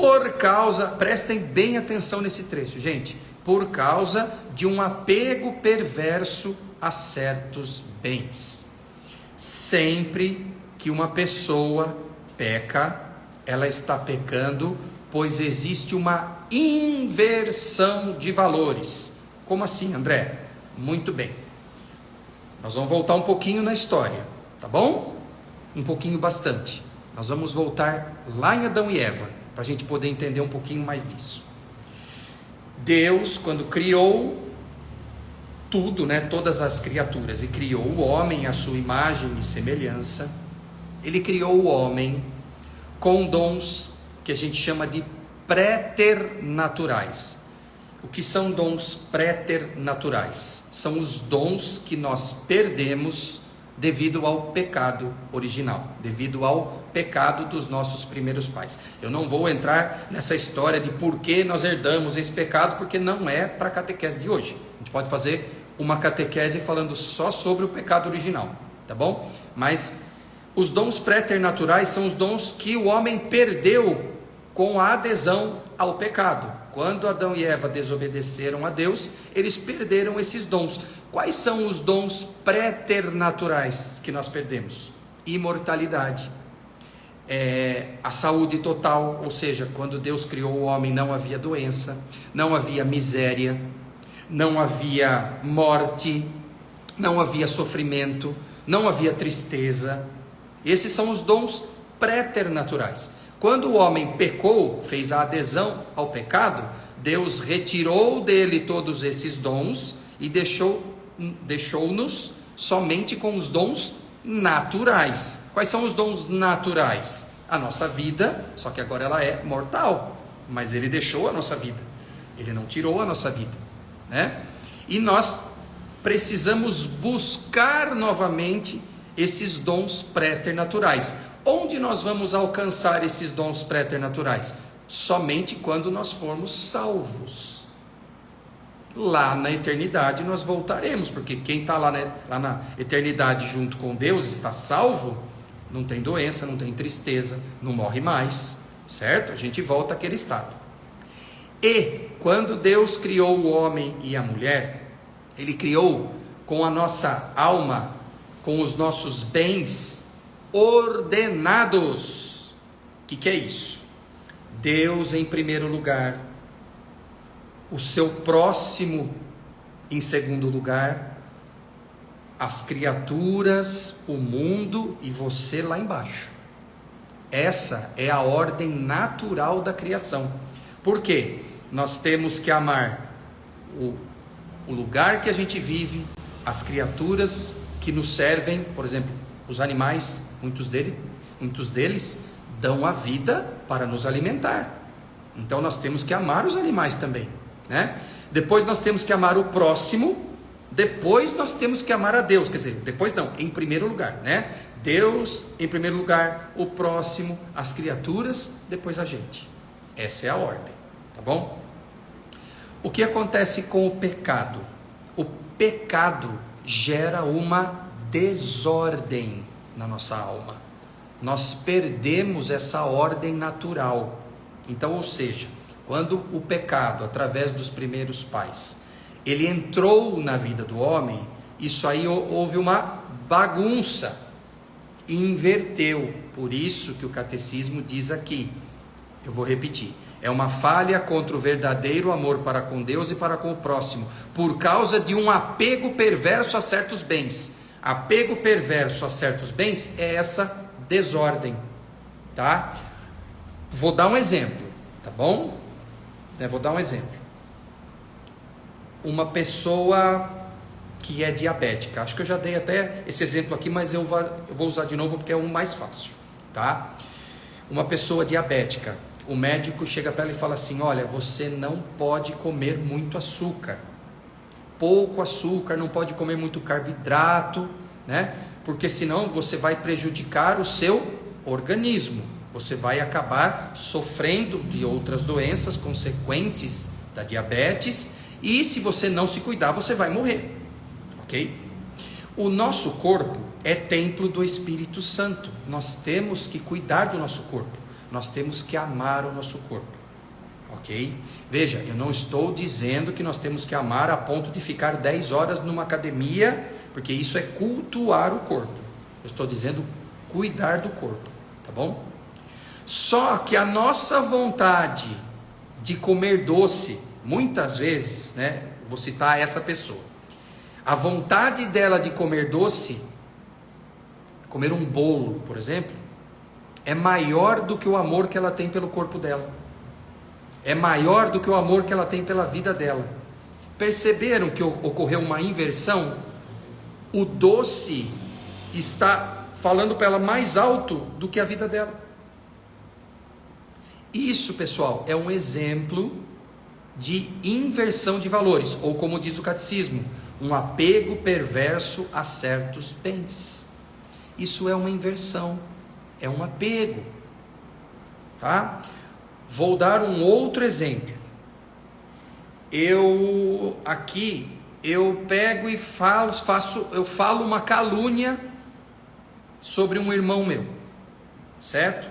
por causa, prestem bem atenção nesse trecho, gente, por causa de um apego perverso a certos bens. Sempre que uma pessoa peca, ela está pecando, pois existe uma inversão de valores. Como assim, André? Muito bem. Nós vamos voltar um pouquinho na história, tá bom? Um pouquinho bastante. Nós vamos voltar lá em Adão e Eva, para a gente poder entender um pouquinho mais disso. Deus, quando criou tudo, todas as criaturas, e criou o homem à sua imagem e semelhança, ele criou o homem com dons que a gente chama de preternaturais. O que são dons preternaturais? São os dons que nós perdemos devido ao pecado original, devido ao pecado dos nossos primeiros pais. Eu não vou entrar nessa história de por que nós herdamos esse pecado, porque não é para a catequese de hoje. A gente pode fazer uma catequese falando só sobre o pecado original, tá bom? Mas os dons preternaturais são os dons que o homem perdeu com a adesão ao pecado. Quando Adão e Eva desobedeceram a Deus, eles perderam esses dons. Quais são os dons preternaturais que nós perdemos? Imortalidade, a saúde total, ou seja, quando Deus criou o homem não havia doença, não havia miséria, não havia morte, não havia sofrimento, não havia tristeza. Esses são os dons preternaturais. Quando o homem pecou, fez a adesão ao pecado, Deus retirou dele todos esses dons e deixou-nos somente com os dons naturais. Quais são os dons naturais? A nossa vida, só que agora ela é mortal, mas ele deixou a nossa vida, ele não tirou a nossa vida, E nós precisamos buscar novamente esses dons preternaturais. Onde nós vamos alcançar esses dons preternaturais? Somente quando nós formos salvos. Lá na eternidade nós voltaremos, porque quem está lá na eternidade junto com Deus, está salvo, não tem doença, não tem tristeza, não morre mais, certo? A gente volta àquele estado. E quando Deus criou o homem e a mulher, Ele criou com a nossa alma, com os nossos bens ordenados. O que é isso? Deus em primeiro lugar, o seu próximo em segundo lugar, as criaturas, o mundo e você lá embaixo. Essa é a ordem natural da criação. Por quê? Nós temos que amar o lugar que a gente vive, as criaturas que nos servem, por exemplo, os animais, muitos deles dão a vida para nos alimentar. Então nós temos que amar os animais também, Depois nós temos que amar o próximo, depois nós temos que amar a Deus, quer dizer, depois não, em primeiro lugar, Deus em primeiro lugar, o próximo, as criaturas, depois a gente. Essa é a ordem, tá bom? O que acontece com o pecado? O pecado gera uma desordem na nossa alma. Nós perdemos essa ordem natural. Então, ou seja, quando o pecado, através dos primeiros pais, ele entrou na vida do homem, isso aí houve uma bagunça, inverteu. Por isso que o catecismo diz aqui, eu vou repetir, é uma falha contra o verdadeiro amor para com Deus e para com o próximo, por causa de um apego perverso a certos bens. Apego perverso a certos bens é essa desordem, tá? Vou dar um exemplo, tá bom? Vou dar um exemplo. Uma pessoa que é diabética, acho que eu já dei até esse exemplo aqui, mas eu vou usar de novo porque é o mais fácil, tá? Uma pessoa diabética, o médico chega para ela e fala assim: olha, você não pode comer muito açúcar, pouco açúcar, não pode comer muito carboidrato, porque senão você vai prejudicar o seu organismo, você vai acabar sofrendo de outras doenças consequentes da diabetes, e se você não se cuidar, você vai morrer, ok? O nosso corpo é templo do Espírito Santo, nós temos que cuidar do nosso corpo. Nós temos que amar o nosso corpo, ok? Veja, eu não estou dizendo que nós temos que amar a ponto de ficar 10 horas numa academia, porque isso é cultuar o corpo. Eu estou dizendo cuidar do corpo, tá bom? Só que a nossa vontade de comer doce, muitas vezes, né? Vou citar essa pessoa. A vontade dela de comer doce, comer um bolo, por exemplo, é maior do que o amor que ela tem pelo corpo dela. É maior do que o amor que ela tem pela vida dela. Perceberam que ocorreu uma inversão? O doce está falando para ela mais alto do que a vida dela. Isso, pessoal, é um exemplo de inversão de valores, ou como diz o catecismo, um apego perverso a certos bens. Isso é uma inversão, é um apego, tá? Vou dar um outro exemplo. Eu pego e falo uma calúnia sobre um irmão meu, certo?